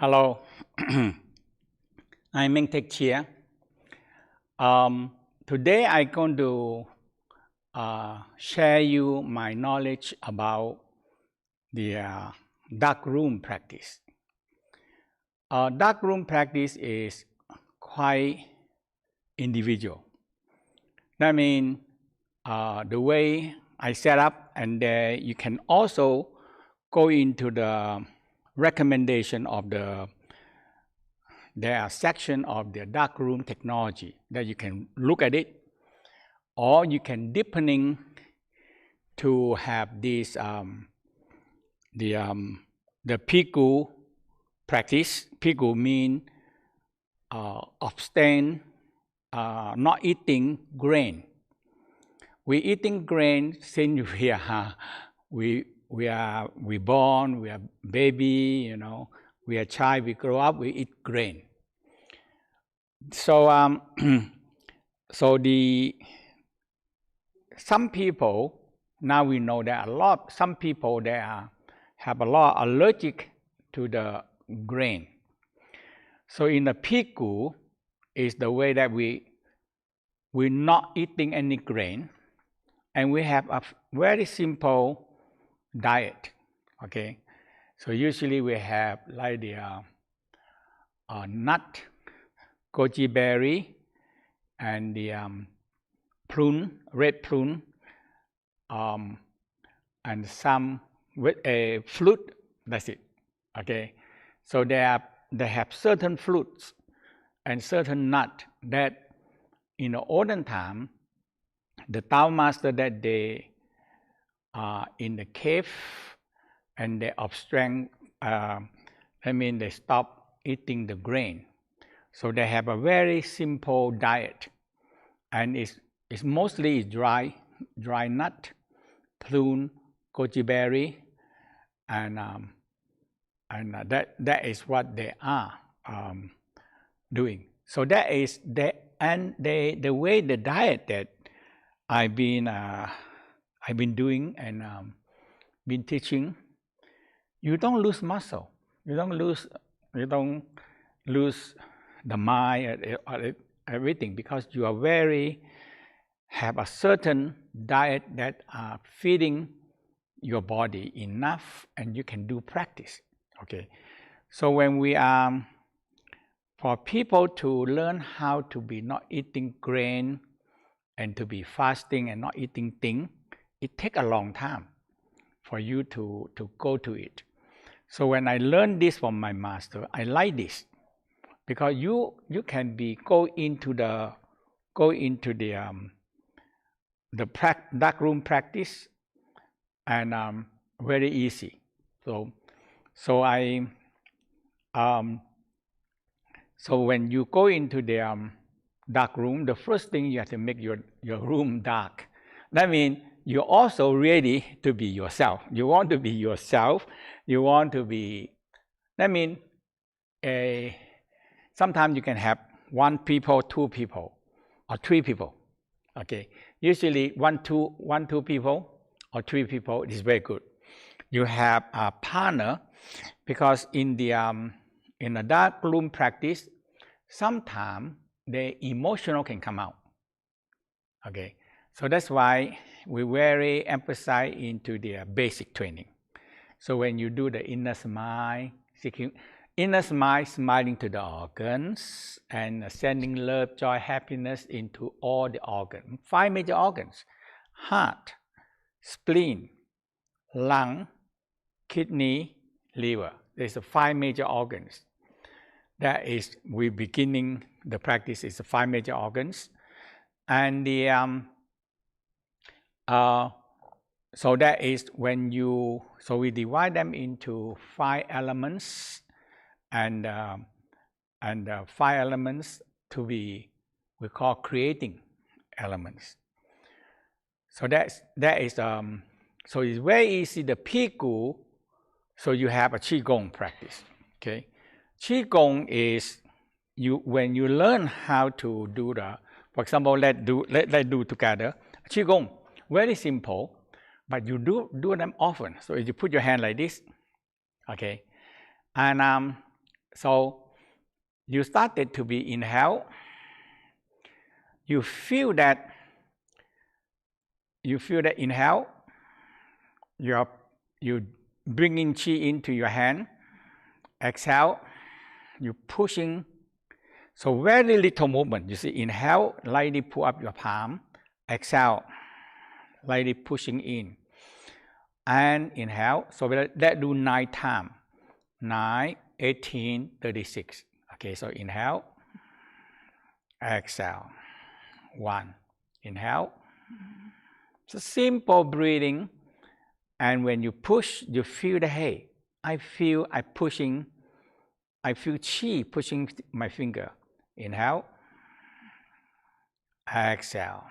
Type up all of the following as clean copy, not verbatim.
Hello, I'm Mantak Chia. Today I'm going to share you my knowledge about the darkroom practice. Darkroom practice is quite individual. That means the way I set up, and you can also go into the recommendation of there are section of the darkroom technology that you can look at it, or you can deepening to have this the pigu practice. Pigu mean abstain, not eating grain. We eating grain since we are born, we are baby, we are child, we grow up, we eat grain. So some people, now we know that some people have a lot allergic to the grain. So in the pigu is the way that we're not eating any grain, and we have a very simple diet. Okay, so usually we have like the nut, goji berry, and the prune, red prune, and some with a fruit. That's it. Okay, so they have certain fruits and certain nut that in the olden time, the Taoist master that they are in the cave and they abstain. They stop eating the grain. So they have a very simple diet, and it's mostly dry nut, prune, goji berry, and that is what they are doing. So that is the way the diet that I've been doing and been teaching. You don't lose muscle. You don't lose the mind or everything, because you are have a certain diet that are feeding your body enough, and you can do practice. Okay, so when we for people to learn how to be not eating grain and to be fasting and not eating things, it takes a long time for you to go to it. So when I learned this from my master, I like this, because you can go into the darkroom practice, and very easy. So when you go into the dark room, the first thing you have to make your room dark. That means you're also ready to be yourself. You want to be yourself. You want to be. That means sometimes you can have 1 people, 2 people, or 3 people. Okay, usually 1, 2 people or 3 people is very good. You have a partner, because in the dark room practice, sometimes the emotional can come out. Okay, so that's why we very emphasize into the basic training. So when you do the inner smile, smiling to the organs and sending love, joy, happiness into all the organs. 5 major organs: heart, spleen, lung, kidney, liver. There's 5 major organs. That is, we beginning the practice is the 5 major organs, and the so that is when we divide them into 5 elements, and 5 elements we call creating elements. So that is so it's very easy. The pigu, so you have a qigong practice. Okay, qigong is when you learn how to do for example, let's do together qigong. Very simple, but you do them often. So you put your hand like this, okay, and So you started to be inhale. You feel that inhale. You bring in chi into your hand. Exhale. You pushing. So very little movement. You see, inhale, lightly pull up your palm. Exhale, lightly pushing in. And inhale. So that do 9 times. 9, 18, 36. Okay, so inhale. Exhale. 1. Inhale. So simple breathing. And when you push, you feel the hey. I feel chi pushing my finger. Inhale. Exhale.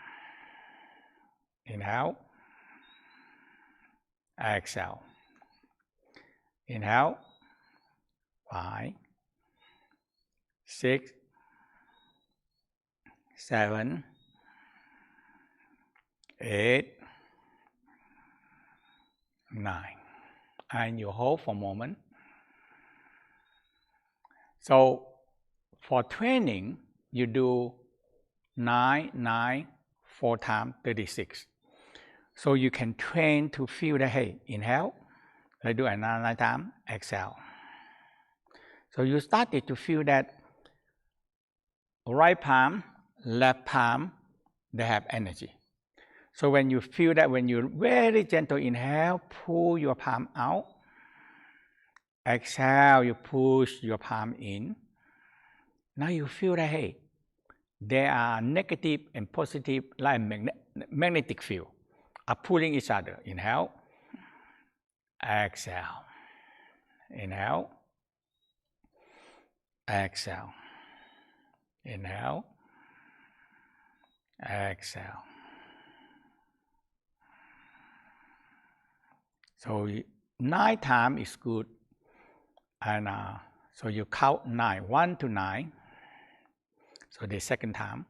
Inhale. Exhale. Inhale. 5, 6, 7, 8, 9. And you hold for a moment. So for training, you do 9, 9, 4 times 36. So you can train to feel the hey. Inhale. Let's do another 9 times. Exhale. So you started to feel that right palm, left palm, they have energy. So when you feel that, when you very gentle inhale, pull your palm out. Exhale, you push your palm in. Now you feel that, hey, there are negative and positive, like magnetic field, are pulling each other. Inhale. Exhale. Inhale. Exhale. Inhale. Exhale. So 9 times is good. And so you count 9, 1 to 9. So the second time.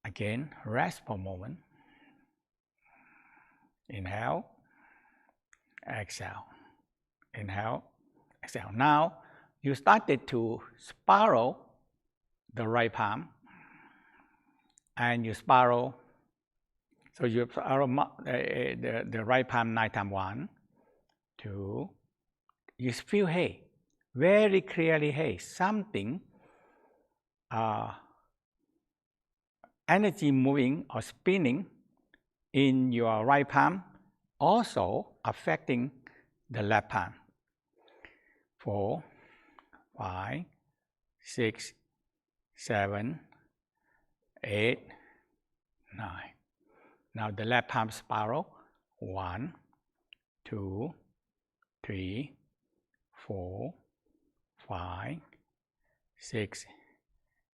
Again, rest for a moment. Inhale. Exhale. Inhale. Exhale. Now, you started to spiral the right palm. And you spiral. So you spiral the right palm 9 times. 1, 2. You feel, hey, very clearly, hey, something, energy moving or spinning in your right palm, also affecting the left palm. 4, 5, 6, 7, 8, 9. Now the left palm spiral. 1, 2, 3, 4, 5, 6,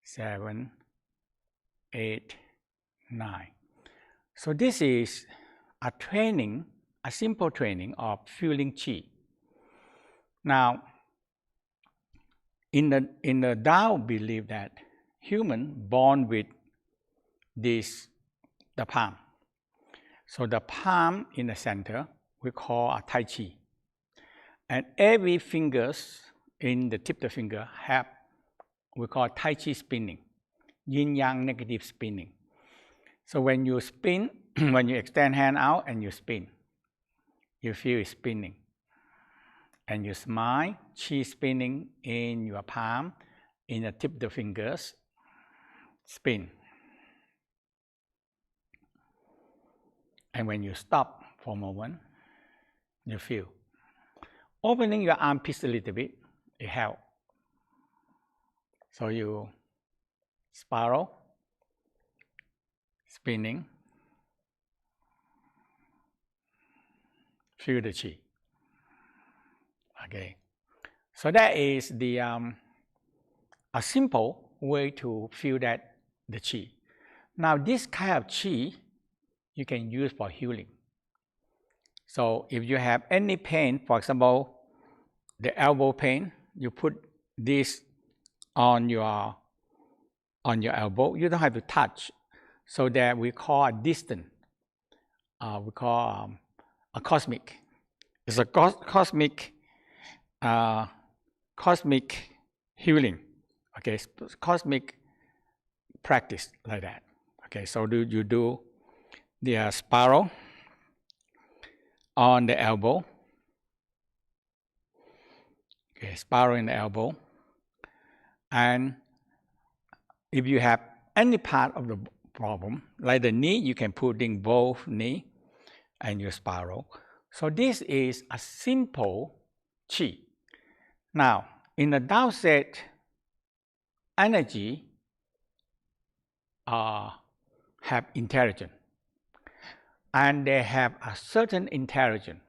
7, 8, 9. So this is a training, a simple training of feeling chi. Now, in the Tao believe that human born with the palm. So the palm in the center we call a Tai Chi. And every fingers in the tip of the finger have we call Tai Chi spinning, yin yang negative spinning. So when you spin, when you extend hand out and you spin, you feel it spinning. And you smile, chi spinning in your palm, in the tip of the fingers, spin. And when you stop for a moment, you feel. Opening your armpits a little bit, it helps. So you spiral, spinning, feel the chi. Okay, so that is the a simple way to feel that the chi. Now this kind of chi you can use for healing. So if you have any pain, for example, the elbow pain, you put this on your elbow. You don't have to touch. So that we call a distant. We call a cosmic. It's a cosmic healing. Okay, cosmic practice like that. Okay, so you do the spiral on the elbow. Okay, spiral in the elbow. And if you have any part of the problem, like the knee, you can put in both knee and you spiral. So this is a simple chi. Now, in the Tao set, energy have intelligence, and they have a certain intelligence.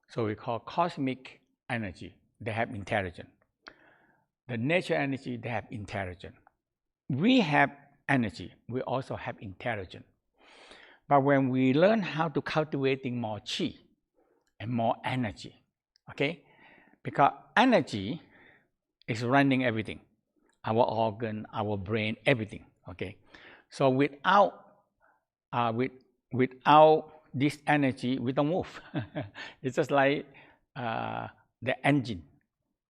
So we call cosmic energy. They have intelligence. The nature energy, they have intelligence. We have energy. We also have intelligence. But when we learn how to cultivating more chi and more energy, okay, because energy is running everything, our organ, our brain, everything. Okay, so without this energy, we don't move. It's just like the engine.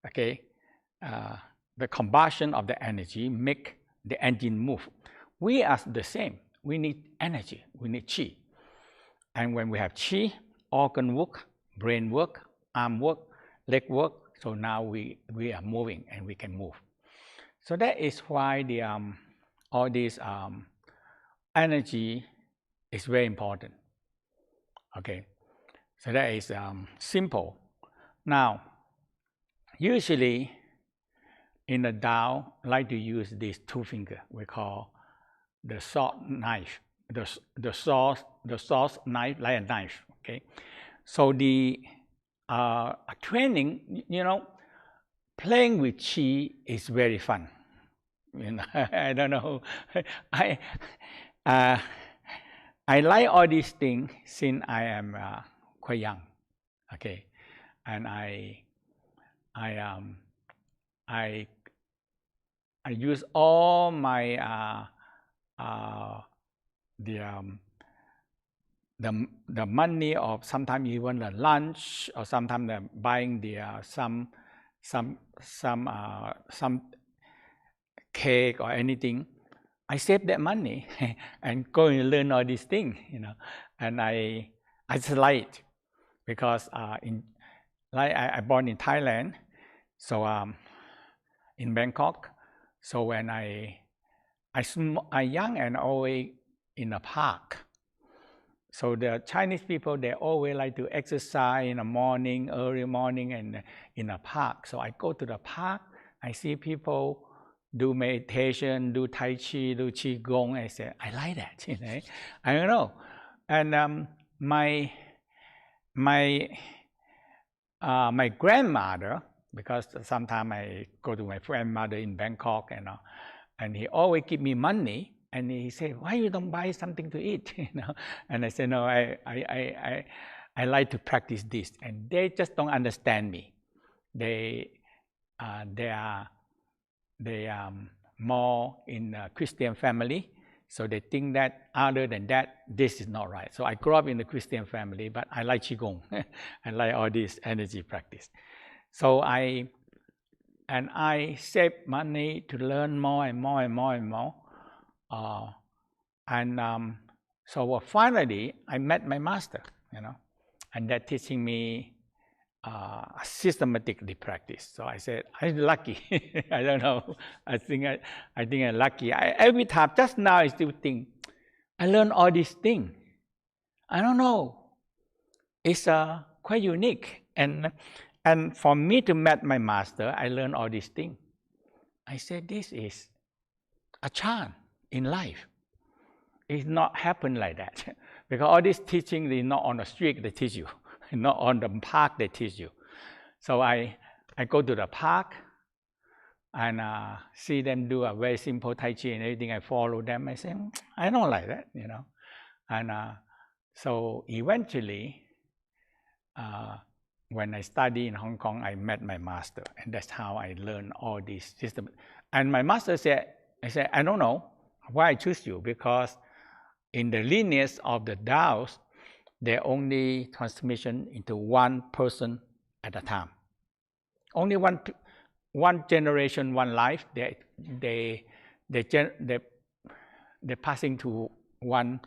Okay, the combustion of the energy make the engine move. We are the same. We need energy. We need chi. And when we have chi, organ work, brain work, arm work, leg work. So now we are moving and we can move. So that is why the all this energy is very important. Okay, so that is simple. Now, usually in the Tao, like to use these two fingers. We call the sword knife, the sword knife, like a knife. Okay, so the training, playing with chi is very fun. I don't know. I like all these things since I am quite young. Okay, and I use all my the money of sometimes even the lunch, or sometimes buying the some cake or anything. I save that money and go and learn all these things, and I just like it because I born in Thailand, so in Bangkok. So when I young and always in a park. So the Chinese people, they always like to exercise in the morning, early morning, and in a park. So I go to the park, I see people do meditation, do Tai Chi, do Qigong. I say, I like that, I don't know. And my grandmother, because sometimes I go to my grandmother in Bangkok, and he always give me money. And he said, "Why you don't buy something to eat?" And I said, "No, I like to practice this." And they just don't understand me. They are more in a Christian family, so they think that other than that, this is not right. So I grew up in a Christian family, but I like Qigong. I like all this energy practice. So I save money to learn more and more and more and more. So finally, I met my master, and that teaching me systematically practice. So I said, I'm lucky. I don't know. I think I'm lucky. Every time, just now, I still think, I learned all these things. I don't know. It's quite unique. And for me to meet my master, I learned all these things. I said, this is a chance in life. It's not happen like that. Because all this teaching is not on the street they teach you, not on the park they teach you. So I go to the park and see them do a very simple Tai Chi and everything. I follow them. I say, I don't like that, And so eventually, when I studied in Hong Kong, I met my master, and that's how I learned all these systems. And my master said, I don't know why I choose you, because in the lineage of the Taoist, they only transmission into one person at a time. Only one. one generation, one life, they're passing to one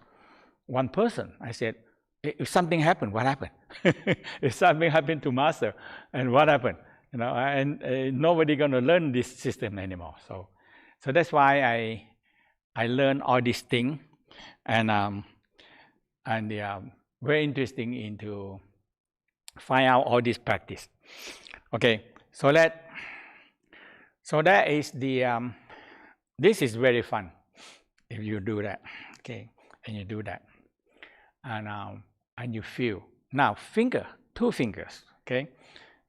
person. I said, if something happened, what happened? If something happened to Master, and what happened? You know, and nobody gonna learn this system anymore. So that's why I learned all these things, and very interesting into find out all this practice. Okay, so that is the this is very fun if you do that. Okay, and you do that, and you feel now two fingers. Okay,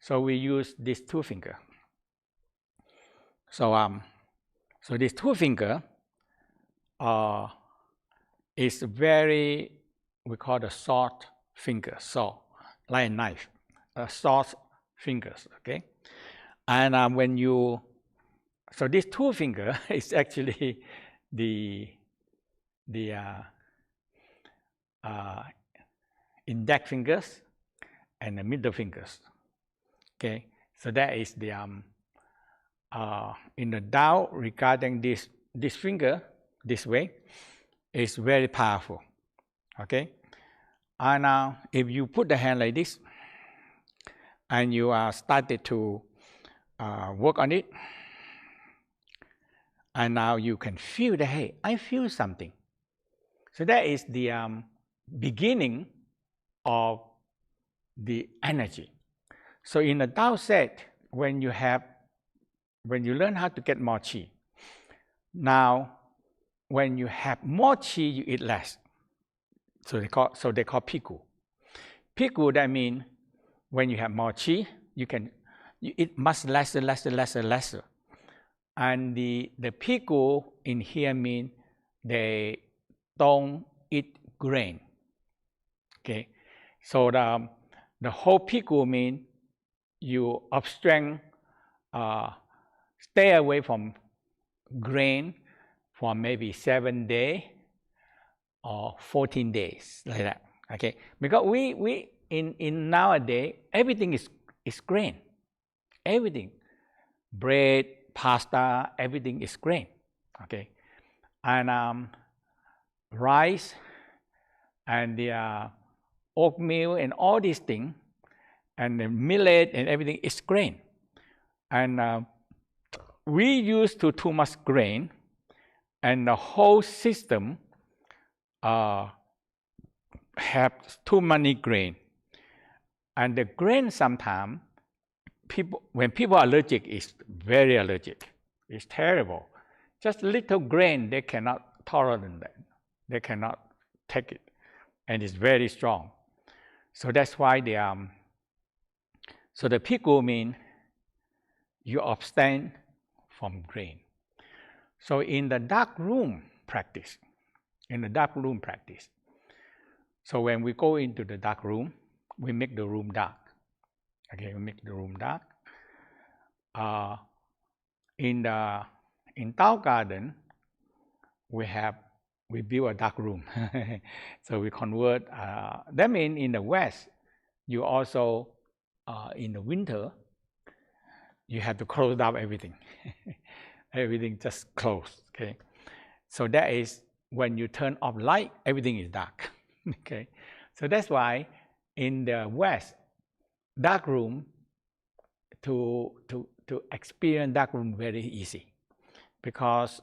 so we use this two finger. So this two finger is very, we call the short finger, so like a knife, short fingers. Okay, and when you, so this two finger is actually the index fingers and the middle fingers. Okay, so that is the in the Tao regarding this finger this way is very powerful. Okay, and now if you put the hand like this and you started to work on it, and now you can feel that, hey, I feel something. So that is the beginning of the energy. So in the Tao set, when you learn how to get more qi, now when you have more qi, you eat less. So they call piku. Piku, that means when you have more qi, you eat much lesser. And the piku in here mean they don't eat grain. Okay, so the whole piku mean you abstain, stay away from grain for maybe 7 days or 14 days, like that. Okay, because we in nowadays everything is grain, everything, bread, pasta, everything is grain. Okay, and rice and the oatmeal and all these things, and the millet and everything is grain. And we used to too much grain, and the whole system have too many grain. And the grain sometimes, when people are allergic, is very allergic. It's terrible. Just little grain, they cannot tolerate that. They cannot take it, and it's very strong. So that's why so the piku mean you abstain from grain. So in the dark room practice, so when we go into the dark room, we make the room dark. Okay, we make the room dark. In Tao Garden, we build a dark room. So we convert. That means in the West, you also in the winter, you have to close down everything. Everything just closed. Okay, so that is when you turn off light, everything is dark. Okay, so that's why in the West, dark room, to experience dark room very easy, because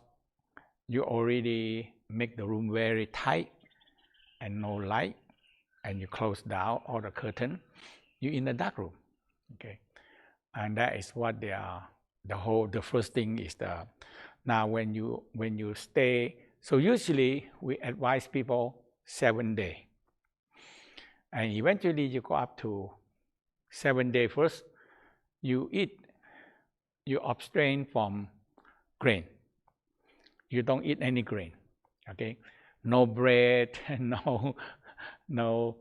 you already make the room very tight and no light, and you close down all the curtain, you're in the dark room. Okay, and that is what the first thing is now when you stay. So usually we advise people 7 days, and eventually you go up to 7 days. First, you abstain from grain. You don't eat any grain. Okay, no bread, no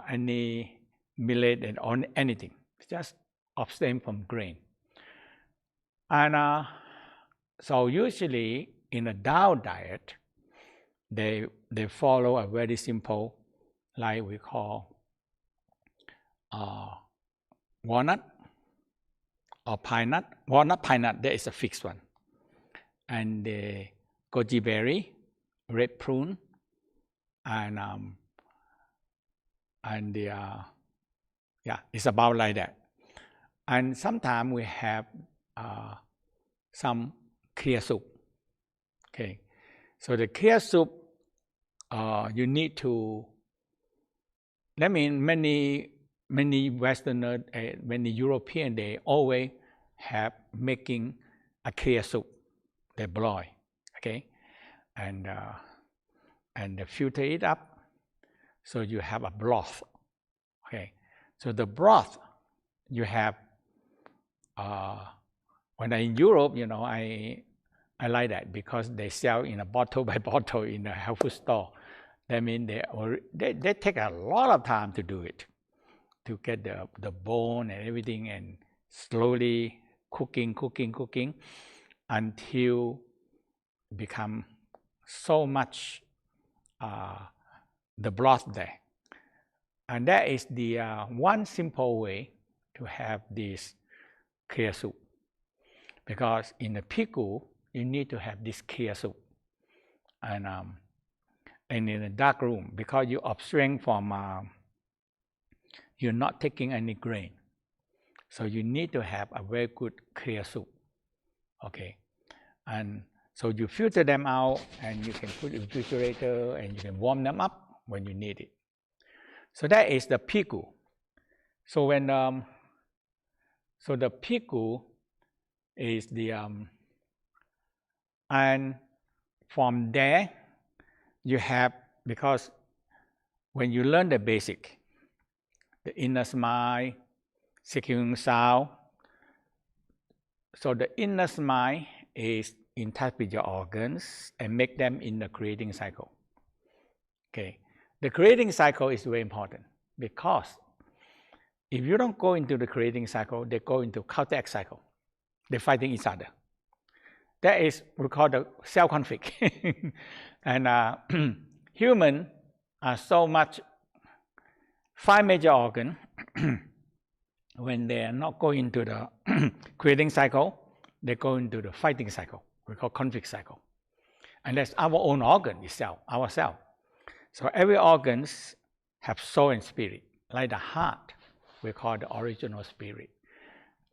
any millet and on anything. Just abstain from grain. And so usually in a Tao diet, they follow a very simple, like we call walnut, or pine nut. Well, not pine nut, there is a fixed one. And the goji berry, red prune, and yeah, it's about like that. And sometimes we have some clear soup. Okay, so the clear soup, you need to. That means many Westerners, many Europeans, they always have making a clear soup. They boil, okay, and they filter it up, so you have a broth. Okay, so the broth you have. When I'm in Europe, I like that because they sell in a bottle by bottle in a health food store. That means they take a lot of time to do it, to get the bone and everything, and slowly cooking until become so much the broth there. And that is the one simple way to have this clear soup. Because in the pickle, you need to have this clear soup. And in the dark room, because you abstain from, you're not taking any grain. So you need to have a very good clear soup. Okay. And so you filter them out, and you can put in the refrigerator, and you can warm them up when you need it. So that is the pickle. So when so the pickle is the and from there you have, because when you learn the basic, the inner smile, securing sound. So the inner smile is in touch with your organs and make them in the creating cycle. Okay, the creating cycle is very important because if you don't go into the creating cycle, they go into counteract cycle. They're fighting each other. That is what we call the cell conflict. And humans are so much 5 major organs. When they are not going into the creating cycle, they go into the fighting cycle. We call conflict cycle. And that's our own organ itself, ourselves. So every organs have soul and spirit. Like the heart, we call the original spirit.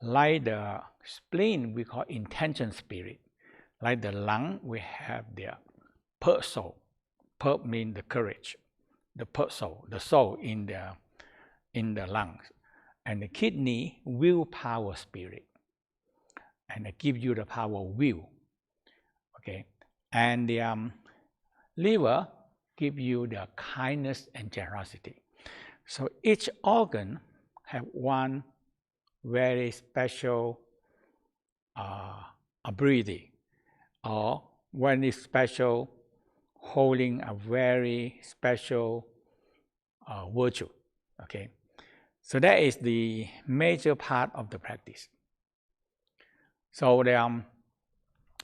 Like the spleen, we call intention spirit. Like the lung, we have the per soul. Per means the courage. The per soul, the soul in the lungs. And the kidney, willpower spirit. And it gives you the power of will. Okay. And the liver gives you the kindness and generosity. So each organ have one very special ability, or one special holding a very special virtue. Okay, so that is the major part of the practice. So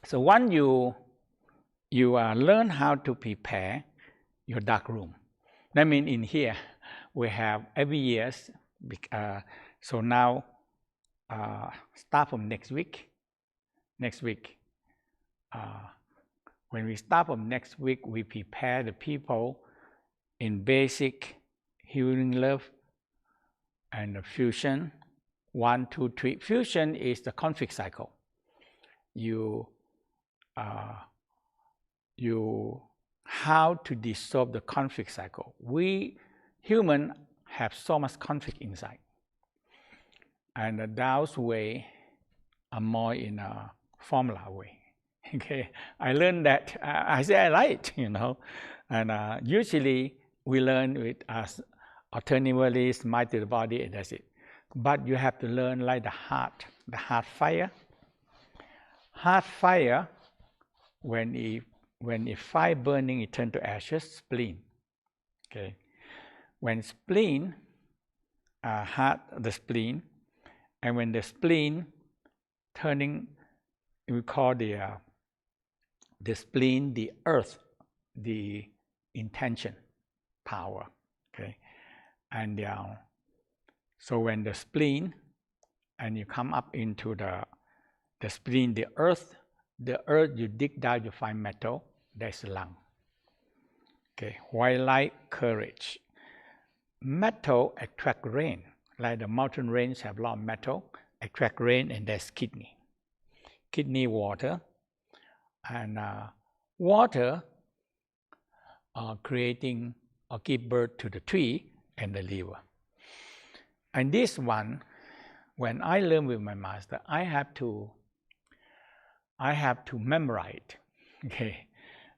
so once you learn how to prepare your dark room, that means in here we have every year. So now, start from next week. When we start from next week, we prepare the people in basic healing love and the fusion. 1, 2, 3. Fusion is the conflict cycle. You how to dissolve the conflict cycle. We humans have so much conflict inside. And the Taoist way are more in a formula way. Okay, I learned that. I say I like it, And usually we learn with us alternatively, mind to the body, and that's it. But you have to learn like the heart fire. Heart fire, when it fire burning, it turns to ashes, spleen. Okay, when spleen, the spleen, and when the spleen turning, we call the spleen the earth, the intention power. Okay, and so when the spleen and you come up into the spleen, the earth. The earth, you dig down, you find metal. That's lung. Okay, white light, courage. Metal attract rain. Like the mountain range have a lot of metal, attract rain, and that's kidney. Kidney, water, and water creating or give birth to the tree and the liver. And this one, when I learn with my master, I have to memorize it. Okay,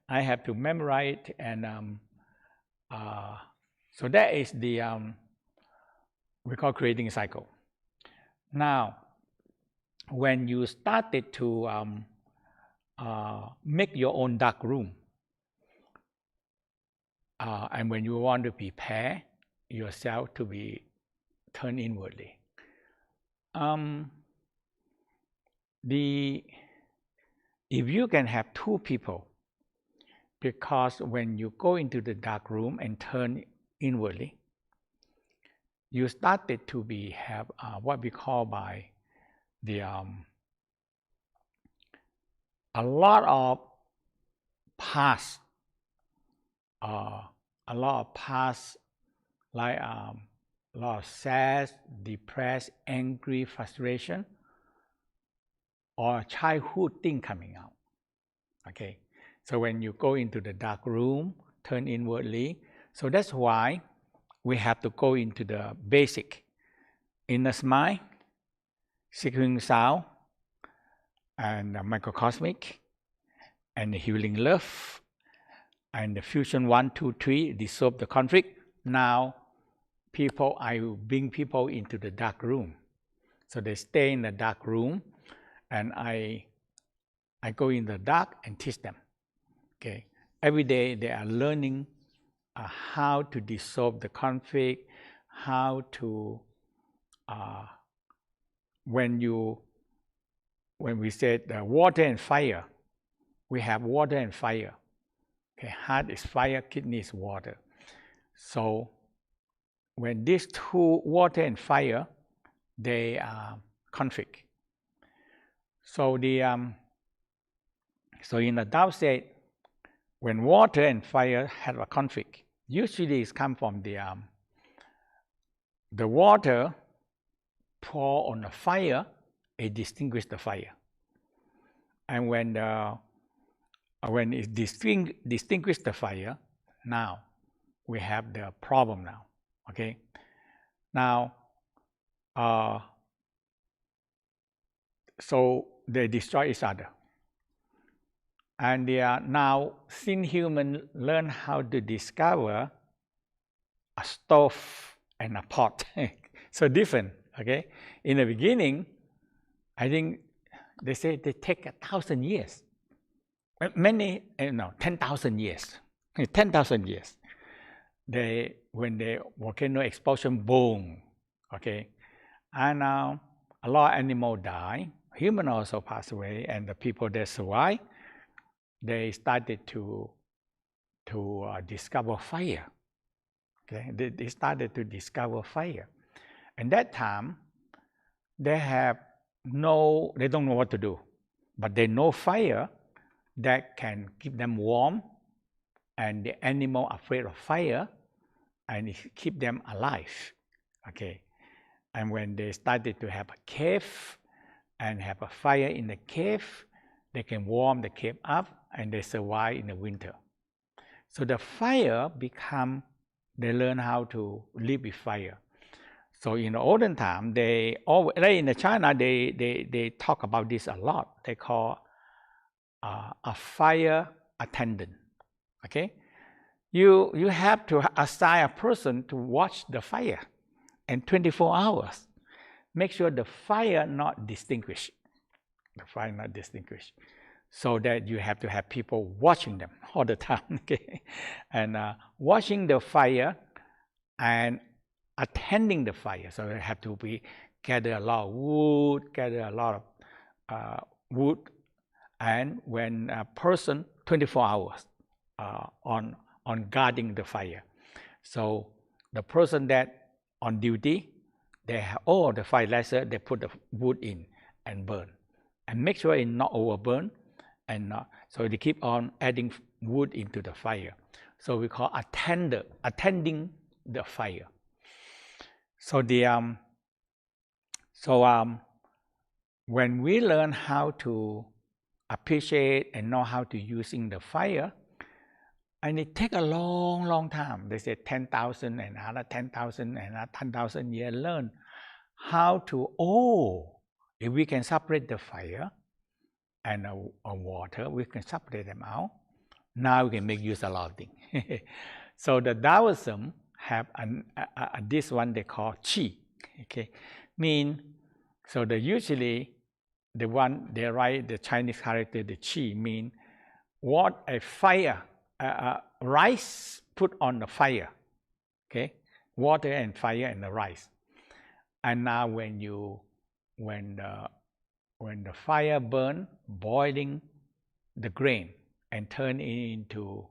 I have to memorize it, and so that is the we call creating a cycle. Now, when you started to make your own dark room, and when you want to prepare yourself to be turned inwardly, if you can have two people, because when you go into the dark room and turn inwardly, you started to have what we call by the a lot of past, like a lot of sad, depressed, angry, frustration, or childhood thing coming out. Okay, so when you go into the dark room, turn inwardly. So that's why we have to go into the basic inner smile, seeking sound, and microcosmic, and the healing love, and the fusion 1, 2, 3, dissolve the conflict. Now, I will bring people into the dark room. So they stay in the dark room, and I go in the dark and teach them. Okay, every day they are learning how to dissolve the conflict, how to when we said water and fire, we have water and fire. Okay, heart is fire, kidney is water. So when these two, water and fire, they conflict. So so in the Tao said, when water and fire have a conflict, usually it comes from the water pour on the fire, it distinguishes the fire. And when it distinguishes the fire, now we have the problem now. Okay, now so they destroy each other. And now, since humans learn how to discover a stove and a pot, so different. Okay, in the beginning, I think they say they take 1,000 years, 10,000 years, 10,000 years. When the volcano explosion, boom. Okay, and now a lot of animals die. Humans also pass away, and the people that survive, they started to discover fire. Okay, they started to discover fire, and that time they don't know what to do, but they know fire that can keep them warm, and the animal afraid of fire, and it keep them alive. Okay, and when they started to have a cave and have a fire in the cave, they can warm the cave up, and they survive in the winter. So the fire they learn how to live with fire. So in the olden time, in China, they talk about this a lot. They call a fire attendant. Okay, you have to assign a person to watch the fire, and 24 hours, make sure the fire not distinguished. The fire not distinguished, so that you have to have people watching them all the time. Okay, and watching the fire and attending the fire. So they have to gather a lot of wood, and when a person 24 hours on guarding the fire. So the person that on duty they have all the fire lesser, they put the wood in and burn, and make sure it not overburn, and not, so they keep on adding wood into the fire. So we call attending the fire. So when we learn how to appreciate and know how to using the fire, and it takes a long time. They say 10,000 and another 10,000 and another 10,000 years learn how to, if we can separate the fire and water, we can separate them out. Now we can make use of a lot of things. So the Taoism have this one they call Chia. Okay, so usually the one they write the Chinese character, the Chia, mean what a fire, rice put on the fire. Okay, water and fire and the rice. And now when the fire burn, boiling the grain and turn it into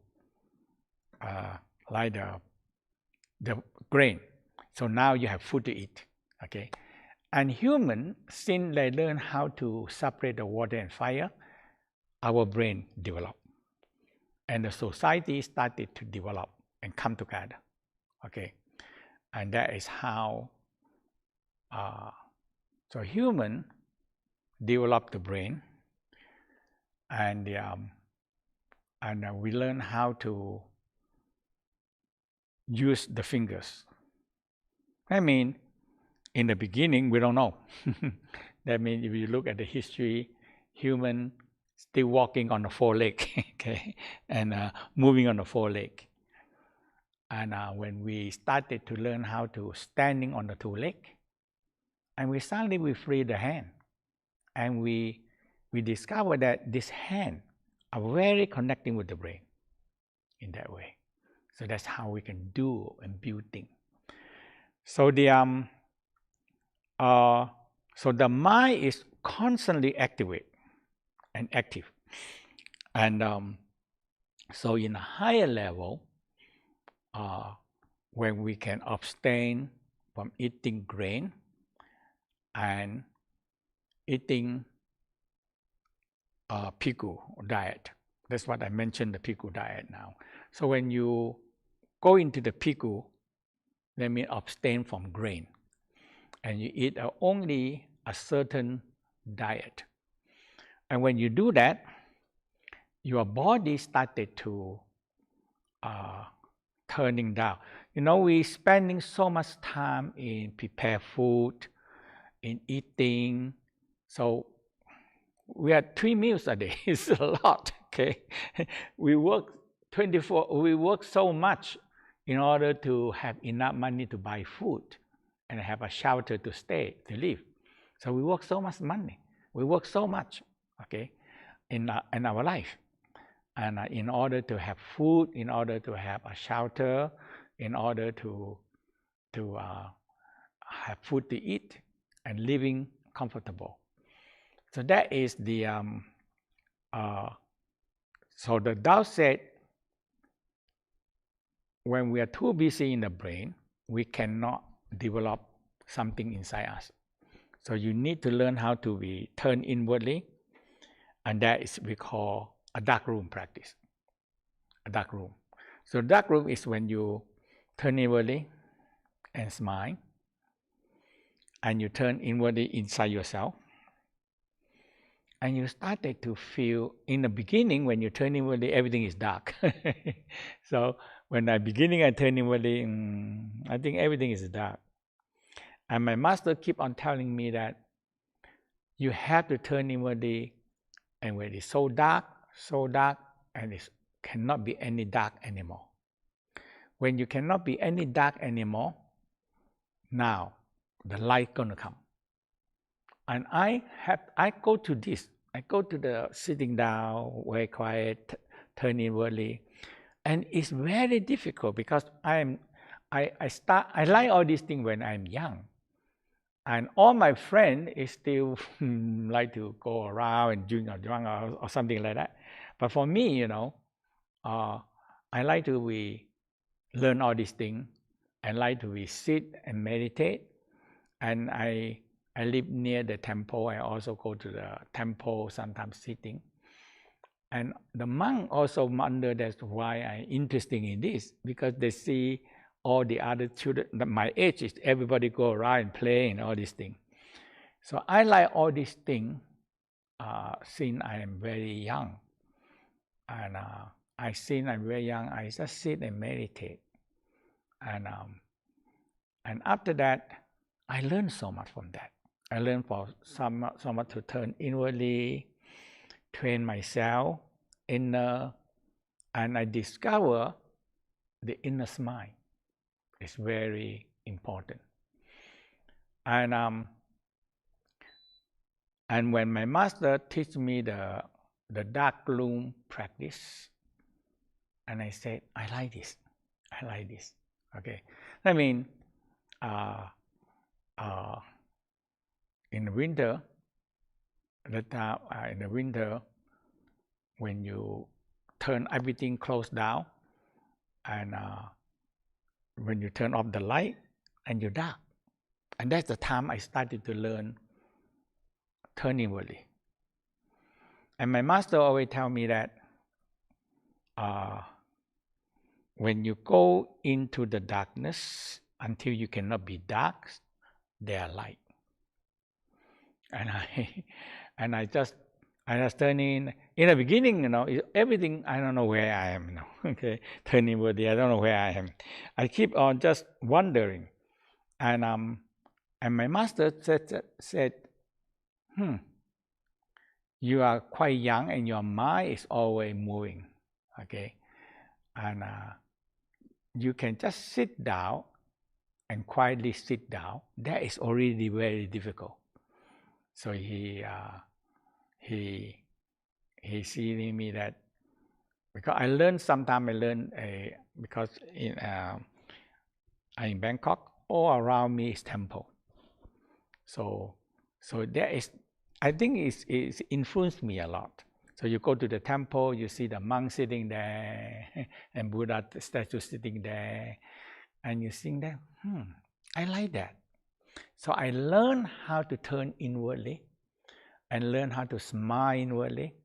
like the grain. So now you have food to eat. Okay, and human, since they learn how to separate the water and fire, our brain developed, and the society started to develop and come together. Okay, and that is how. So human develop the brain, and we learn how to use the fingers. I mean, in the beginning, we don't know. That means if you look at the history, human still walking on the four leg, okay, and moving on the four leg. And when we started to learn how to standing on the two leg, and we suddenly free the hand, and we discover that this hand are very connecting with the brain in that way. So that's how we can do and build things. So the mind is constantly active, and so in a higher level, when we can abstain from eating grain and eating piku diet. That's what I mentioned, the piku diet now. So when you go into the piku, that means abstain from grain, and you eat only a certain diet. And when you do that, your body started to turning down. You know, we spending so much time in prepare food, in eating. So we had 3 meals a day. It's a lot. Okay, we work so much in order to have enough money to buy food and have a shelter to stay, to live. So we work so much money. We work so much, okay, in our life. And in order to have food, in order to have a shelter, in order to have food to eat and living comfortable. So that is the, so the Tao said, when we are too busy in the brain, we cannot develop something inside us. So you need to learn how to be turned inwardly, and that is we call a darkroom practice. A darkroom. So darkroom is when you turn inwardly and smile, and you turn inwardly inside yourself, and you started to feel, in the beginning, when you turn inwardly, everything is dark. So when I beginning, I turn inwardly, I think everything is dark. And my master keep on telling me that you have to turn inwardly, and when it's so dark, and it cannot be any dark anymore. When you cannot be any dark anymore, now the light gonna come. And I go to this. I go to the sitting down, very quiet, turn inwardly, and it's very difficult because I like all these things when I'm young, and all my friends is still like to go around and drink or something like that. But for me, you know, I like to learn all these things. I like to sit and meditate, And I live near the temple. I also go to the temple, sometimes sitting. And the monk also wonder, that's why I'm interested in this, because they see all the other children, my age is everybody go around and play and all these things. So I like all these things since I am very young. And since I'm very young, I just sit and meditate. And after that, I learned so much from that. I learned for somewhat to turn inwardly, train myself, inner, and I discover the inner mind is very important. And when my master teach me the Darkroom practice, and I said, I like this. Okay, I mean, in the winter, when you turn everything closed down, and when you turn off the light, and you're dark, and that's the time I started to learn turn inwardly. And my master always tell me that when you go into the darkness, until you cannot be dark, they are light. And I just turning in the beginning, everything, I don't know where I am now. Okay, turning inwardly, I don't know where I am. I keep on just wondering, and my master said, you are quite young and your mind is always moving. Okay, and you can just sit down and quietly sit down. That is already very difficult. So he seeing me that, because I learned because in Bangkok, all around me is temple. So there is, I think it's influenced me a lot. So you go to the temple, you see the monk sitting there, and Buddha statue sitting there, and you think that, I like that. So I learned how to turn inwardly, and learn how to smile inwardly,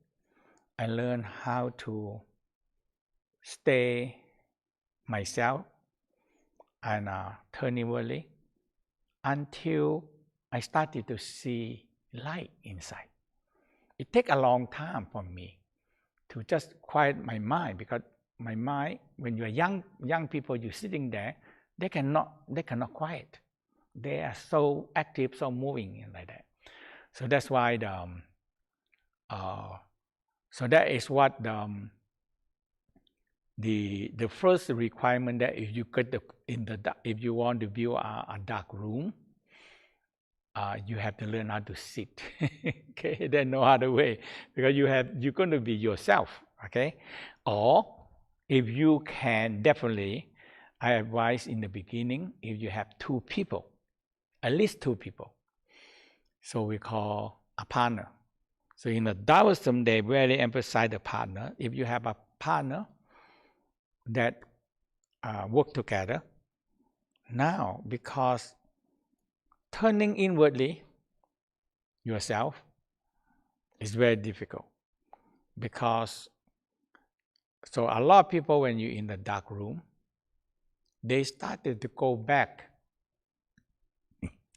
and learn how to stay myself and turn inwardly, until I started to see light inside. It takes a long time for me to just quiet my mind, because my mind, when you're young people, you're sitting there, they cannot quiet. They are so active, so moving, and like that. So that's why so that is what the first requirement, that if you get if you want to view a dark room, you have to learn how to sit. Okay, there's no other way, because you're going to be yourself. Okay, or if you can, definitely, I advise in the beginning, if you have two people, at least two people, so we call a partner. So in the Taoism, they really emphasize the partner. If you have a partner that work together, now, because turning inwardly yourself is very difficult, because so a lot of people, when you're in the dark room, they started to go back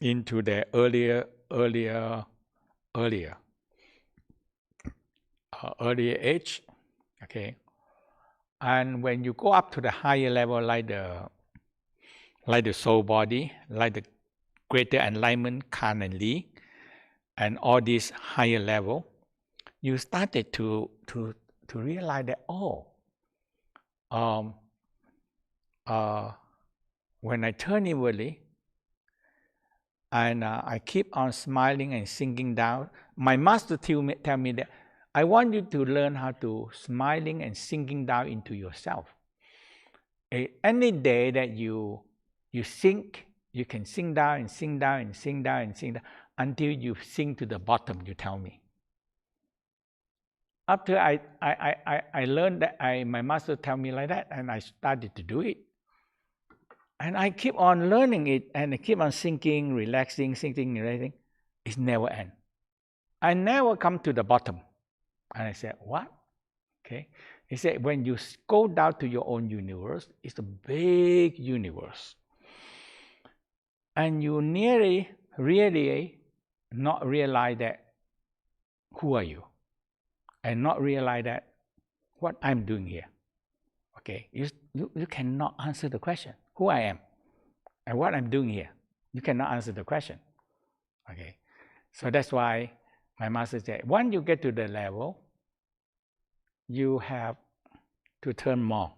into their earlier age. Okay, and when you go up to the higher level, like the soul body, like the greater enlightenment, currently, and all these higher level, you started to realize that, when I turn inwardly, and I keep on smiling and sinking down, my master tell me that I want you to learn how to smiling and sinking down into yourself. Any day that you sink, you can sink down and sink down and sink down and sink down until you sink to the bottom, you tell me. After I learned that, my master tell me like that, and I started to do it. And I keep on learning it, and I keep on thinking, relaxing, thinking, relaxing. It never ends. I never come to the bottom. And I said, what? Okay. He said, when you go down to your own universe, it's a big universe. And you nearly, really not realize that who are you? And not realize that what I'm doing here. Okay. You cannot answer the question, who I am and what I'm doing here. You cannot answer the question. Okay. So that's why my master said, once you get to the level, you have to turn more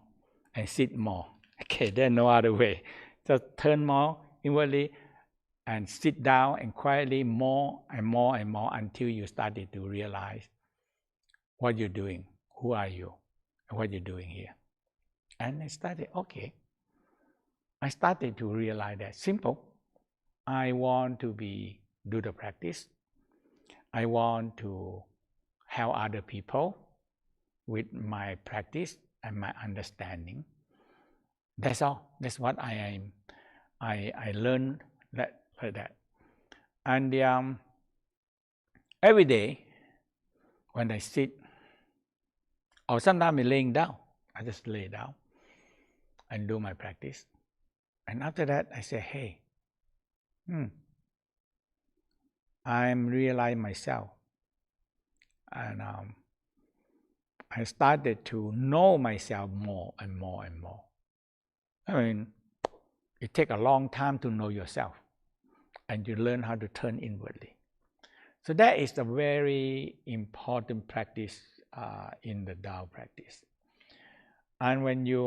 and sit more. Okay, there's no other way. Just turn more inwardly and sit down and quietly more and more and more until you started to realize what you're doing, who are you, and what you're doing here. And I started, okay. I started to realize that simple. I want to do the practice. I want to help other people with my practice and my understanding. That's all. That's what I am. I learned that like that. And every day when I sit, or sometimes I'm laying down, I just lay down and do my practice. And after that, I say, hey, I'm realizing myself. And I started to know myself more and more and more. I mean, it takes a long time to know yourself, and you learn how to turn inwardly. So that is a very important practice in the Tao practice. And when you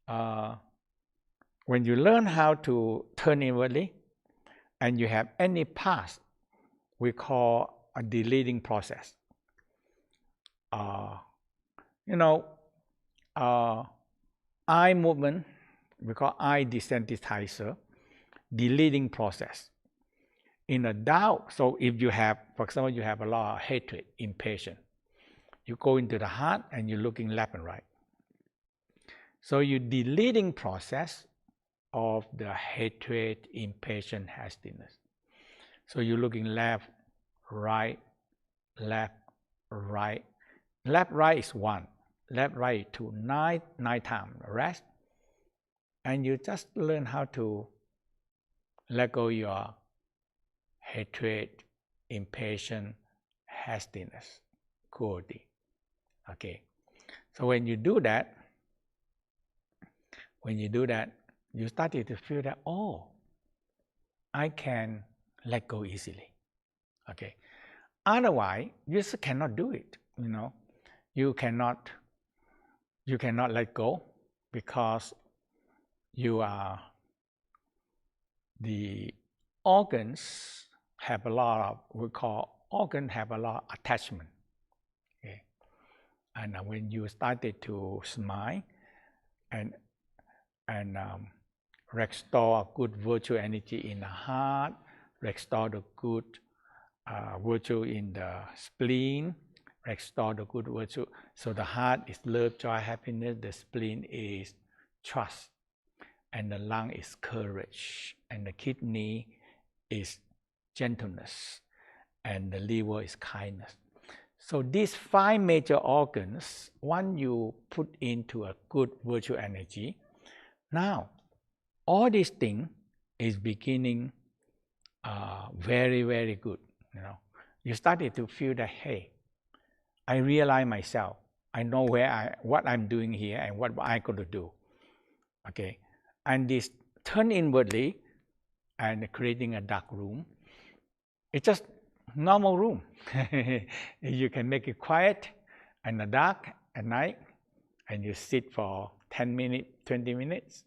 learn how to turn inwardly, and you have any past, we call a deleting process. Eye movement, we call eye desensitizer, deleting process. In a Tao, so if you have, for example, you have a lot of hatred, impatience, you go into the heart and you're looking left and right. So you deleting process of the hatred, impatience, hastiness. So you're looking left, right, left, right. Left, right is 1. Left, right 2. Night time, rest. And you just learn how to let go your hatred, impatience, hastiness, cruelty. Okay. So when you do that, you started to feel that, oh, I can let go easily. Okay. Otherwise, you just cannot do it. You cannot let go because the organs have a lot of attachment. Okay. And when you started to smile and restore good virtual energy in the heart, restore the good virtue in the spleen, restore the good virtue. So the heart is love, joy, happiness, the spleen is trust, and the lung is courage, and the kidney is gentleness, and the liver is kindness. So these 5 major organs, once you put into a good virtual energy, now all these things is beginning very, very good. You started to feel that, hey, I realize myself. I know what I'm doing here and what I got to do. Okay, and this turn inwardly and creating a dark room. It's just normal room. You can make it quiet and dark at night, and you sit for 10 minutes, 20 minutes.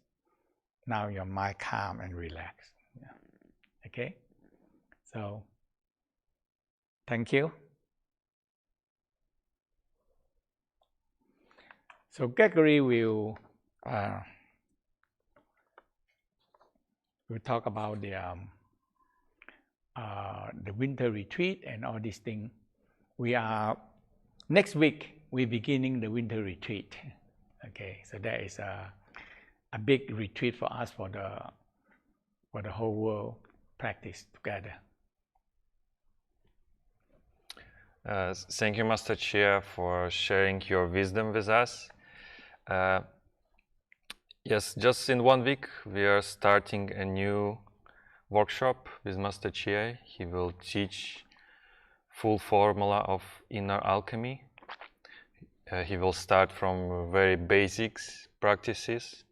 Now your mind calm and relaxed. Okay, so thank you. So Gregory will talk about the winter retreat and all these things. Next week we're beginning the winter retreat. Okay, so that is a big retreat for us for the whole world practice together. Thank you, Master Chia, for sharing your wisdom with us. Yes, just in 1 week we are starting a new workshop with Master Chia. He will teach full formula of inner alchemy. He will start from very basics practices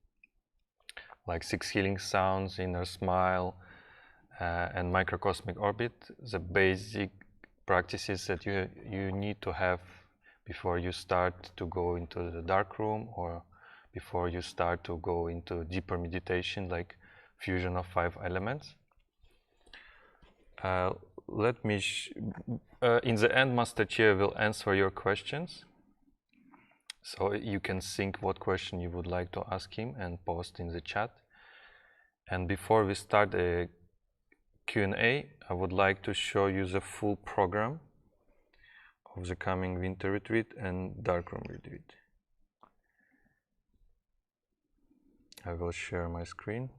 like 6 healing sounds, inner smile, and microcosmic orbit, the basic practices that you need to have before you start to go into the darkroom, or before you start to go into deeper meditation like fusion of 5 elements. In the end, Master Chia will answer your questions, so you can think what question you would like to ask him and post in the chat. And before we start the Q&A, I would like to show you the full program of the coming winter retreat and darkroom retreat. I will share my screen.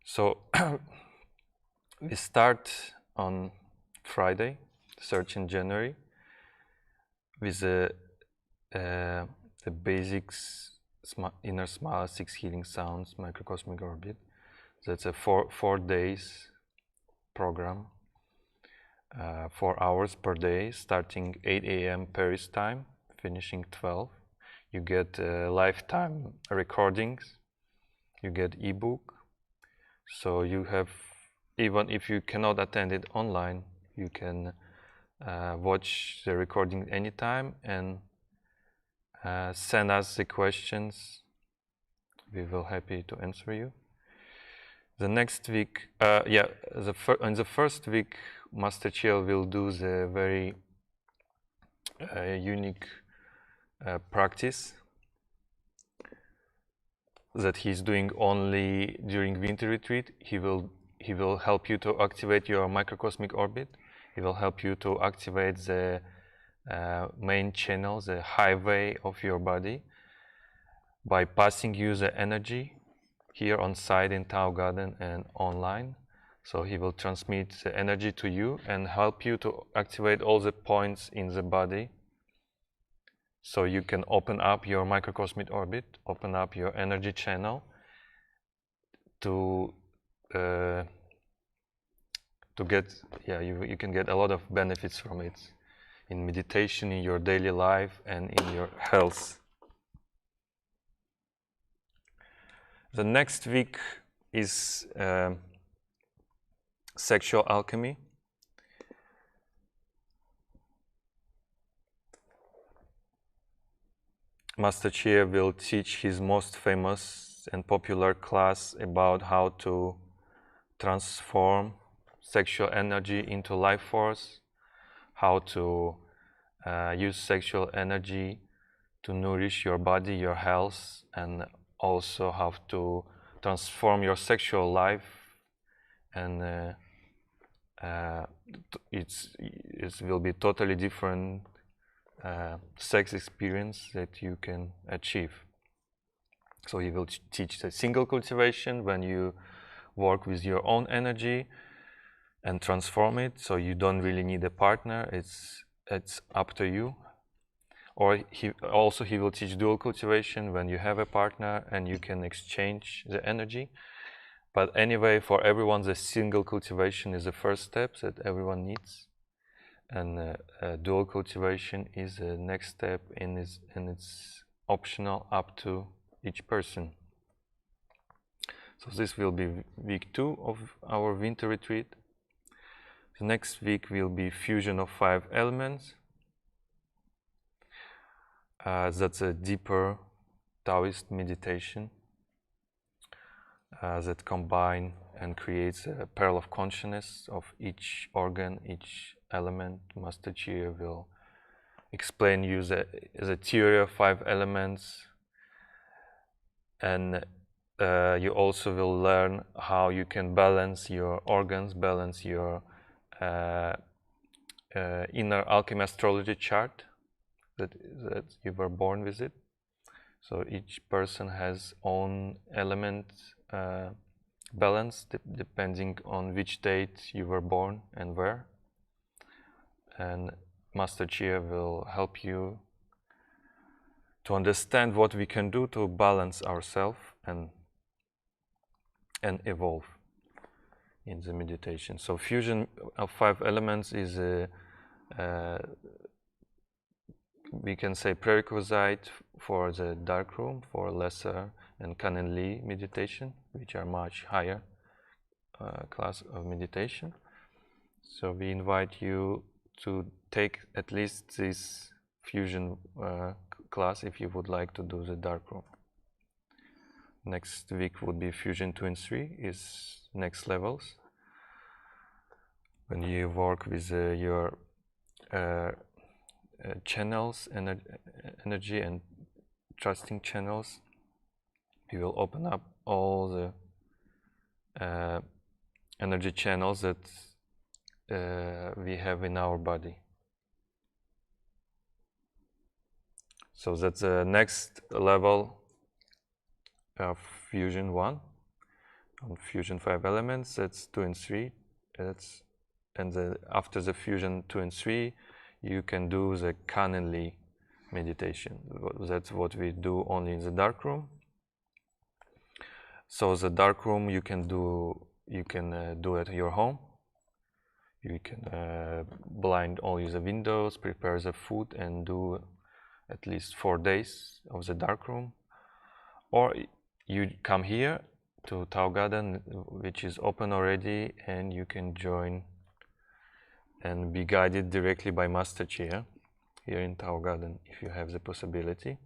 So we start on Friday, 13 January, with the basics: inner smile, 6 healing sounds, microcosmic orbit. That's a four days program, 4 hours per day, starting 8 a.m. Paris time, finishing 12. You get lifetime recordings, you get ebook, so you have, even if you cannot attend it online, you can watch the recording anytime and send us the questions. We will happy to answer you. The next week, in the first week, Master Chia will do the very unique practice that he's doing only during winter retreat. He will help you to activate your microcosmic orbit. He will help you to activate the main channel, the highway of your body, by passing you the energy here on site in Tao Garden and online. So he will transmit the energy to you and help you to activate all the points in the body, so you can open up your microcosmic orbit, open up your energy channel to get, you can get a lot of benefits from it in meditation, in your daily life, and in your health. The next week is sexual alchemy. Master Chia will teach his most famous and popular class about how to transform sexual energy into life force, how to use sexual energy to nourish your body, your health, and also how to transform your sexual life. And it will be totally different sex experience that you can achieve. So he will teach the single cultivation, when you work with your own energy and transform it, so you don't really need a partner. It's up to you. Or he will teach dual cultivation, when you have a partner and you can exchange the energy. But anyway, for everyone, the single cultivation is the first step that everyone needs, and dual cultivation is the next step, and it's optional up to each person. So this will be week 2 of our winter retreat. The next week will be fusion of 5 elements. That's a deeper Taoist meditation that combine and creates a pearl of consciousness of each organ, each element. Master Chia will explain you the theory of 5 elements, and you also will learn how you can balance your organs, balance your inner alchemy astrology chart that you were born with it. So each person has own element balance depending on which date you were born and where. And Master Chia will help you to understand what we can do to balance ourselves and evolve in the meditation. So fusion of 5 elements is we can say prerequisite for the Darkroom, for lesser and Kanen Li meditation, which are much higher class of meditation. So we invite you to take at least this fusion class if you would like to do the Darkroom. Next week would be Fusion 2 and 3 is next levels. When you work with your channels, energy and trusting channels, you will open up all the energy channels that we have in our body. So that's the next level of Fusion 1. On Fusion 5 elements, that's 2 and 3. After the Fusion 2 and 3, you can do the Kanen Li meditation. That's what we do only in the Darkroom. So the Darkroom you can do at your home. You can blind all the windows, prepare the food, and do at least 4 days of the Darkroom. Or you come here to Tao Garden, which is open already, and you can join and be guided directly by Master Chia here in Tao Garden if you have the possibility.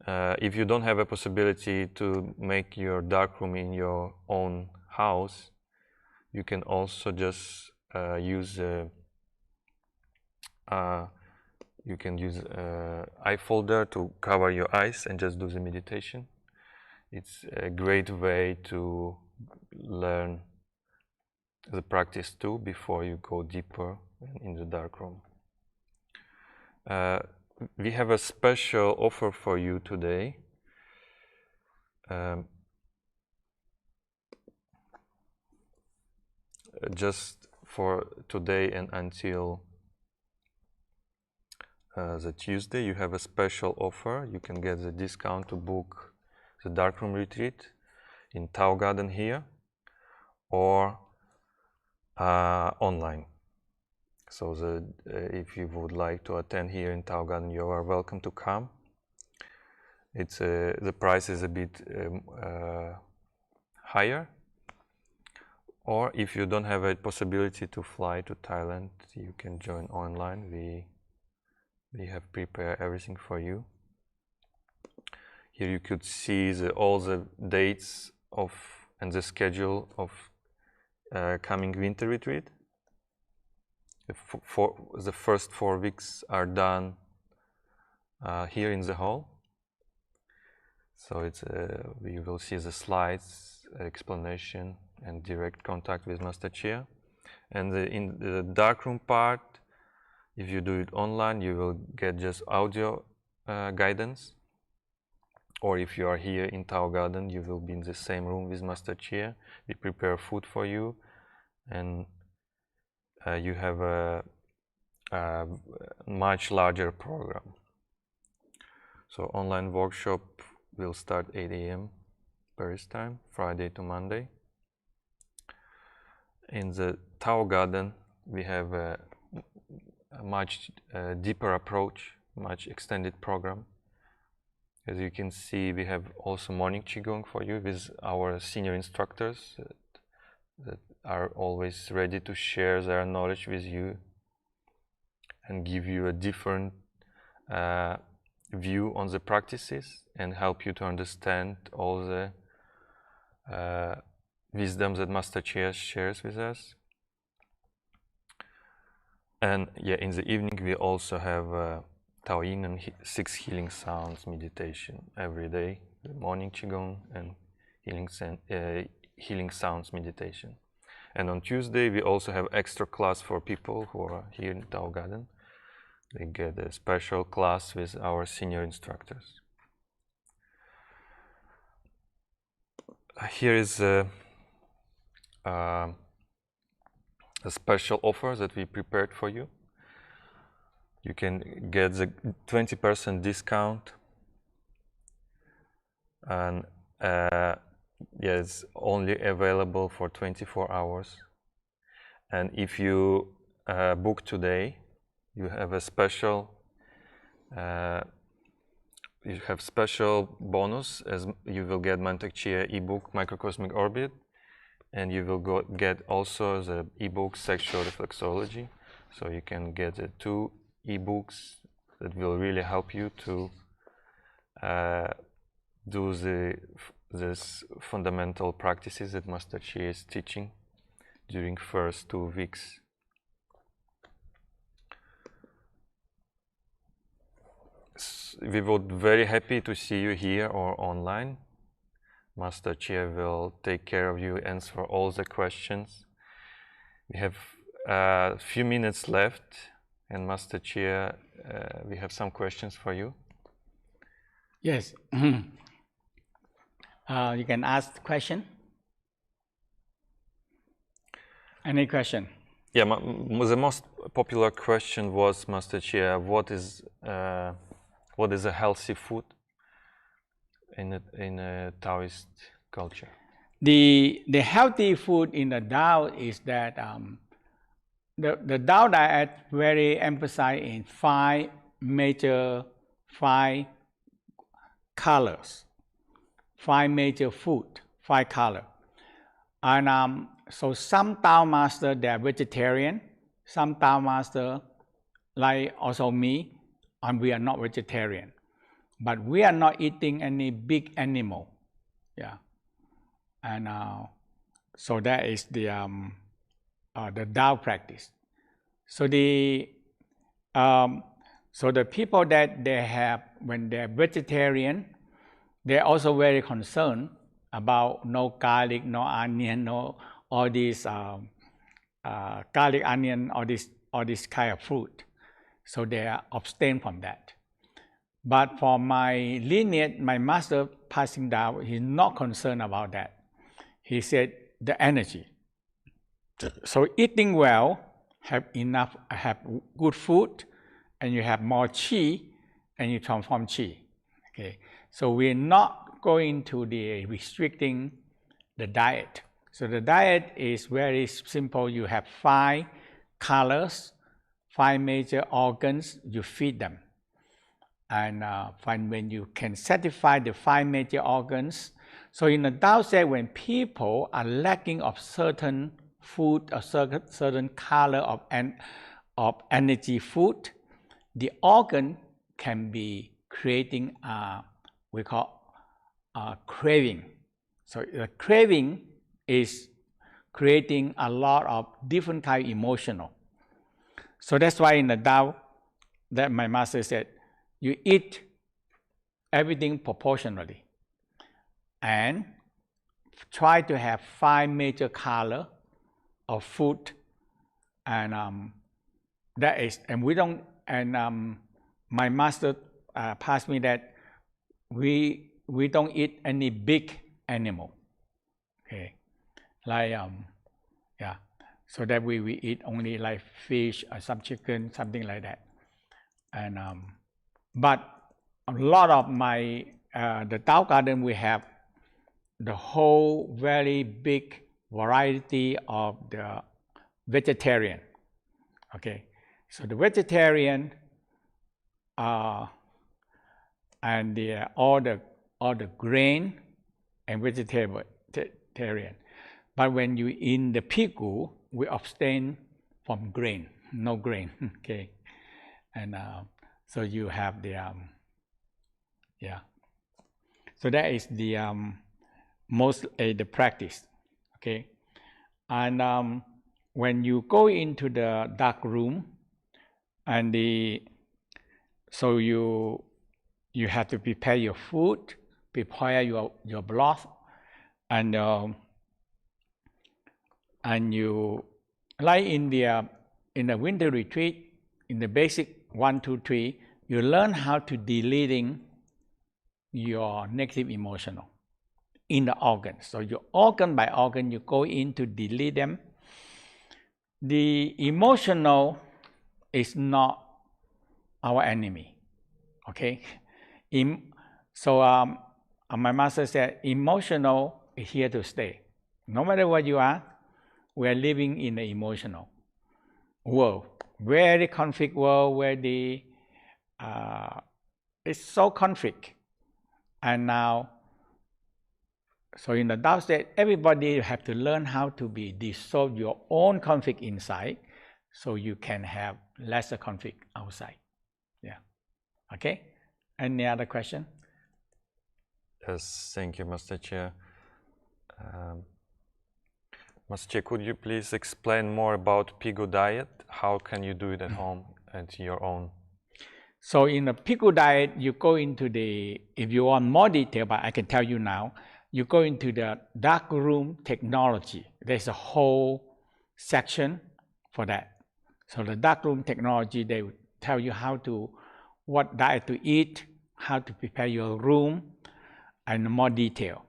If you don't have a possibility to make your Darkroom in your own house, you can also just use eye folder to cover your eyes and just do the meditation. It's a great way to learn the practice too before you go deeper in the Darkroom. We have a special offer for you today. Just for today and until the Tuesday, you have a special offer. You can get the discount to book the Darkroom retreat in Tao Garden here or online. So if you would like to attend here in Tao Garden, you are welcome to come. The price is a bit higher. Or if you don't have a possibility to fly to Thailand, you can join online. We have prepared everything for you. Here you could see all the dates and the schedule of coming winter retreat. The first 4 weeks are done here in the hall. So we will see the slides, explanation, and direct contact with Master Chia. And in the Darkroom part, if you do it online, you will get just audio guidance. Or if you are here in Tao Garden, you will be in the same room with Master Chia. We prepare food for you, and you have a much larger program. So online workshop will start 8 a.m. Paris time, Friday to Monday. In the Tao Garden, we have a much deeper approach, much extended program. As you can see, we have also morning Qigong for you with our senior instructors that are always ready to share their knowledge with you and give you a different view on the practices and help you to understand all the wisdom that Master Chia shares with us. And yeah, in the evening we also have Tao Yin and 6 healing sounds meditation every day, the morning Qigong and healing sounds meditation. And on Tuesday, we also have extra class for people who are here in Tao Garden. They get a special class with our senior instructors. Here is a special offer that we prepared for you. You can get the 20% discount, and it's only available for 24 hours. And if you book today, you have a special bonus, as you will get Mantak Chia ebook Microcosmic Orbit, and you will get also the ebook Sexual Reflexology. So you can get the 2 ebooks that will really help you to do this fundamental practices that Master Chia is teaching during first 2 weeks. We would be very happy to see you here or online. Master Chia will take care of you, answer all the questions. We have a few minutes left, and Master Chia, we have some questions for you. Yes. You can ask the question. Any question? Yeah, the most popular question was, Master Chia, what is a healthy food in a Taoist culture? The healthy food in the Tao is that the Tao diet very emphasize in 5 major colors, 5 major food, 5 color. And so some Tao master, they are vegetarian. Some Tao master, like also me, and we are not vegetarian. But we are not eating any big animal. Yeah. And so that is the Tao practice. So the people that they have, when they're vegetarian, they're also very concerned about no garlic, no onion, no all these garlic, onion, all this kind of fruit. So they are abstain from that. But for my lineage, my master passing down, he's not concerned about that. He said the energy. So eating well, have good food, and you have more chi, and you transform chi. Okay. So we're not going to the restricting the diet. So the diet is very simple. You have 5 colors, 5 major organs, you feed them. And when you can satisfy the 5 major organs. So in the Tao said, when people are lacking of certain food, a certain color of energy food, the organ can be creating we call craving. So the craving is creating a lot of different kind of emotional. So that's why in the Tao, that my master said, you eat everything proportionally and try to have 5 major color of food, and that is, and we don't, and my master passed me that we don't eat any big animal. Okay, like yeah, so that we eat only like fish or some chicken, something like that. And but a lot of my the Tao Garden, we have the whole very big variety of the vegetarian. Okay, so the vegetarian and all the grain and vegetarian. But when you in the Pigu, we abstain from grain, no grain. Okay, and so you have the yeah. So that is the most the practice. Okay, and when you go into the dark room, and so you have to prepare your food, prepare your broth, and and you, like in the winter retreat, in the basic 1, 2, 3, you learn how to deleting your negative emotional in the organs. So you organ by organ, you go in to delete them. The emotional is not our enemy, okay? So my master said, emotional is here to stay. No matter what you are, we are living in the emotional world. Very conflict world where it's so conflict. And now, so in the Tao state, everybody have to learn how to dissolve your own conflict inside, so you can have lesser conflict outside. Yeah. Okay. Any other question? Yes, thank you, Master Chia. Master Chia, could you please explain more about Pigu diet? How can you do it at home at your own? So in the Pigu diet, you go into if you want more detail, but I can tell you now, you go into the Darkroom technology. There's a whole section for that. So the Darkroom technology, they will tell you what diet to eat, how to prepare your room, and more detail.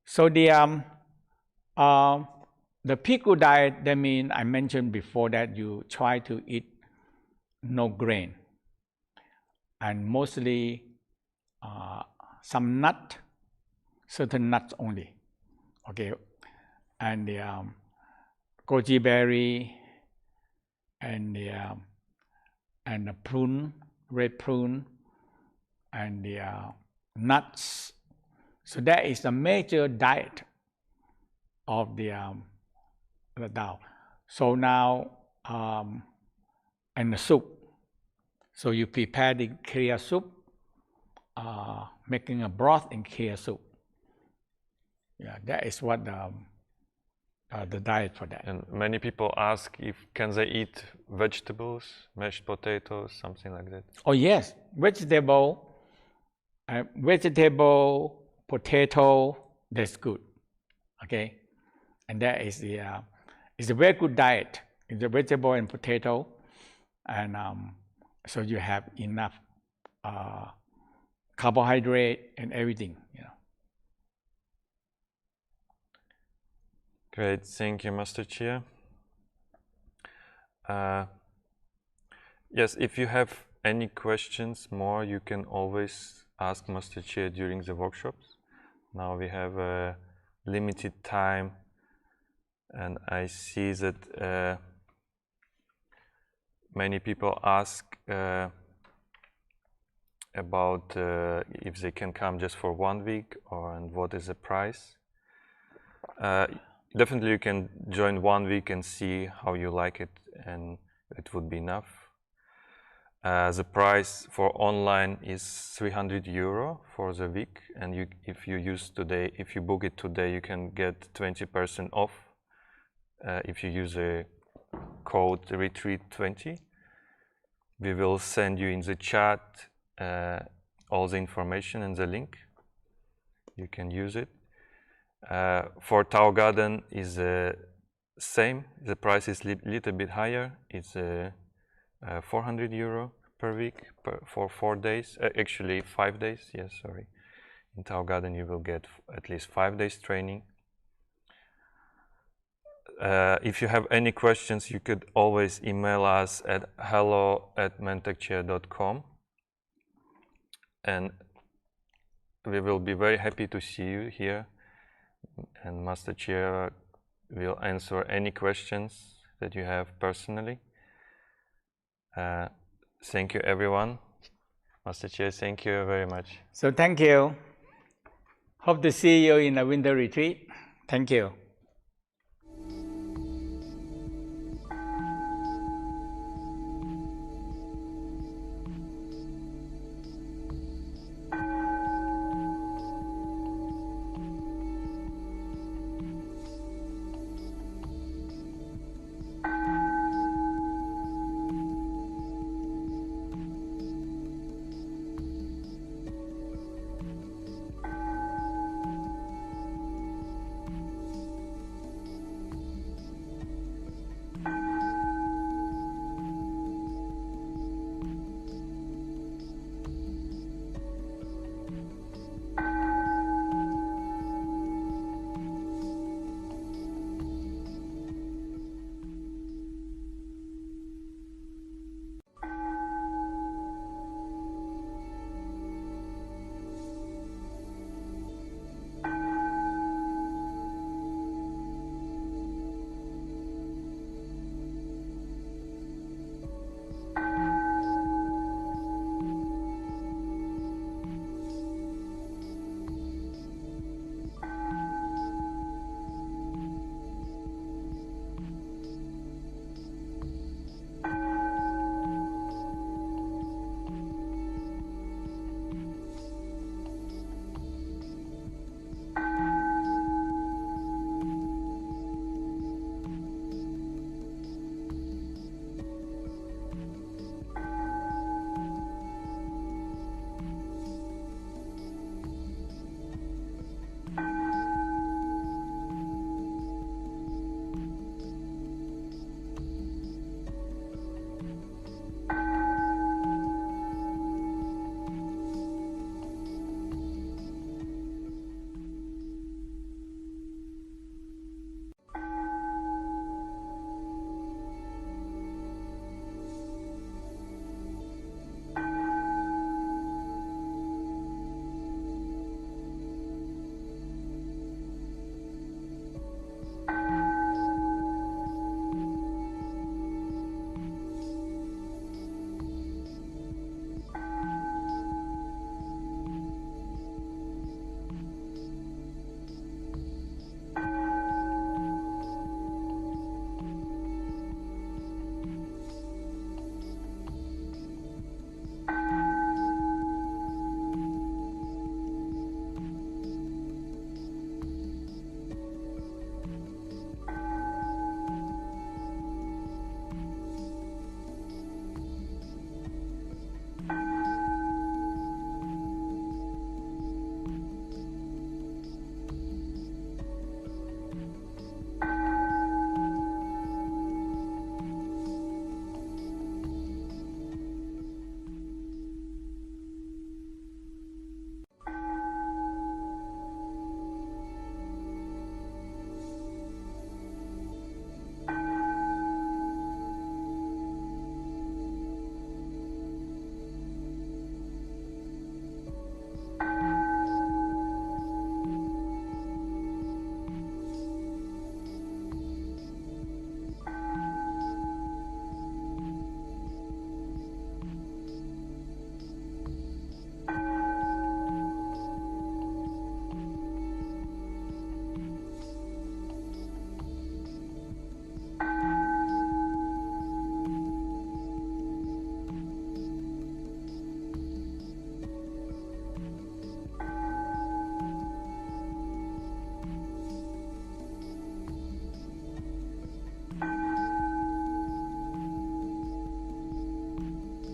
So the Pigu diet, that means I mentioned before that you try to eat no grain, and mostly some nut, certain nuts only, okay, and the goji berry, and the prune, red prune, and the nuts. So that is the major diet of the Tao. So now, and the soup. So you prepare the clear soup, making a broth in clear soup. Yeah, that is what the diet for that. And many people ask can they eat vegetables, mashed potatoes, something like that? Oh yes, vegetable, potato, that's good. Okay, and that is it's a very good diet. It's a vegetable and potato, and so you have enough carbohydrate and everything. Great, thank you, Master Chia. Yes, if you have any questions more, you can always ask Master Chia during the workshops. Now we have a limited time, and I see that many people ask about if they can come just for 1 week, and what is the price. Definitely you can join 1 week and see how you like it, and it would be enough. The price for online is €300 for the week, and if you book it today, you can get 20% off if you use a code retreat20. We will send you in the chat all the information and the link. You can use it. For Tao Garden is the same. The price is little bit higher. It's €400 per week for 4 days. Actually 5 days. Yes, sorry. In Tao Garden you will get at least 5 days training. If you have any questions, you could always email us at hello@mantakchia.com, and we will be very happy to see you here. And Master Chia will answer any questions that you have personally. Thank you, everyone. Master Chia, thank you very much. So thank you. Hope to see you in the winter retreat. Thank you.